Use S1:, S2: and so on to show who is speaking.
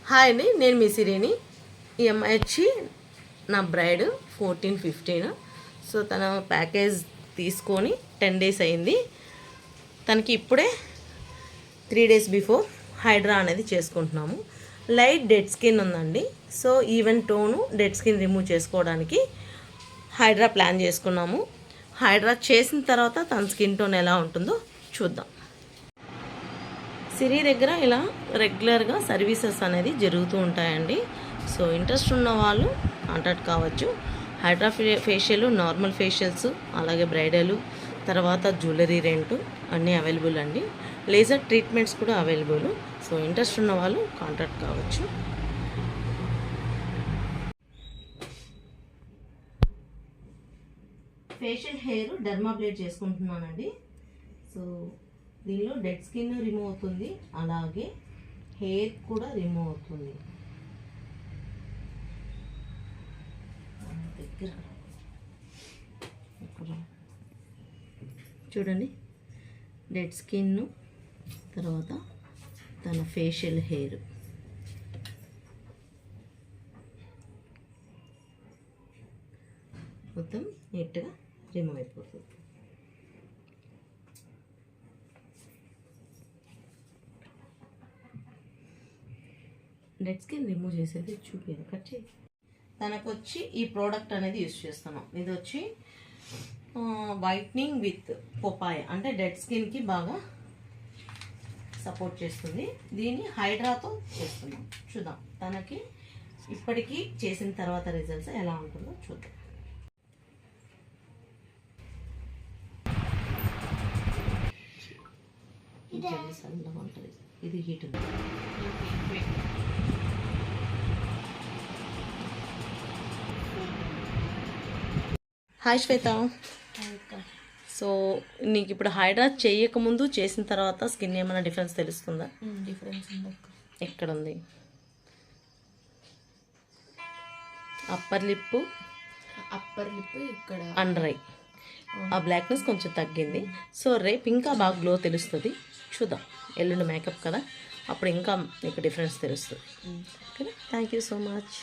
S1: Hi అండి, నేను మీ సిరిని. ఈ అమ్మాయి వచ్చి నా బ్రైడ్ 14-15. సో తన ప్యాకేజ్ తీసుకొని 10 days అయింది. తనకి ఇప్పుడే 3 days బిఫోర్ హైడ్రా అనేది చేసుకుంటున్నాము. లైట్ డెడ్ స్కిన్ ఉందండి. So even tone dead skin remove చేసుకోవడానికి హైడ్రా ప్లాన్ చేసుకున్నాము. హైడ్రా చేసిన తర్వాత తన స్కిన్ టోన్ ఎలా ఉంటుందో చూద్దాం. సిరి దగ్గర ఇలా రెగ్యులర్గా సర్వీసెస్ అనేది జరుగుతూ ఉంటాయండి. సో ఇంట్రెస్ట్ ఉన్న వాళ్ళు కాంటాక్ట్ కావచ్చు. హైడ్రా ఫేషియల్, నార్మల్ ఫేషియల్స్, అలాగే బ్రైడల్, తర్వాత జ్యువెలరీ రెంటు అన్నీ అవైలబుల్ అండి. లేజర్ ట్రీట్మెంట్స్ కూడా అవైలబుల్. సో ఇంట్రెస్ట్ ఉన్న వాళ్ళు కాంటాక్ట్ కావచ్చు. ఫేషియల్ హెయిర్ డెర్మాబ్లేడ్ చేసుకుంటున్నానండి. సో దీనిలో డెడ్ స్కిన్ రిమూవ్ అవుతుంది, అలాగే హెయిర్ కూడా రిమూవ్ అవుతుంది. దగ్గర చూడండి, డెడ్ స్కిన్, తర్వాత తన ఫేషియల్ హెయిర్. మొత్తం నీట్గా రిమూవ్ అయిపోతుంది. డెడ్ స్కిన్ రిమూవ్ చేసేది చూపించాను, కట్ చేయి. తనకు వచ్చి ఈ ప్రోడక్ట్ అనేది యూస్ చేస్తున్నాం. ఇది వచ్చి వైట్నింగ్ విత్ పొపాయ, అంటే డెడ్ స్కిన్కి బాగా సపోర్ట్ చేస్తుంది. దీన్ని హైడ్రాతో చేస్తున్నాం. చూద్దాం తనకి ఇప్పటికీ చేసిన తర్వాత రిజల్ట్స్ ఎలా ఉంటుందో చూద్దాం. సన్నగా ఉంటుంది, ఇది హీట్ ఉంది. హాయ్ శ్వేత. సో నీకు ఇప్పుడు హైడ్రా చేయకముందు చేసిన తర్వాత స్కిన్ ఏమైనా డిఫరెన్స్ తెలుస్తుందా?
S2: డిఫరెన్స్ ఉంది.
S1: ఎక్కడ ఉంది? అప్పర్ లిప్ ఇక్కడ, అండర్ ఐ ఆ బ్లాక్నెస్ కొంచెం తగ్గింది. సో రేపు ఇంకా బాగా గ్లో తెలుస్తుంది. చూద్దాం, ఎల్లుండి మేకప్ కదా, అప్పుడు ఇంకా నీకు డిఫరెన్స్ తెలుస్తుంది. Okay, thank you so much.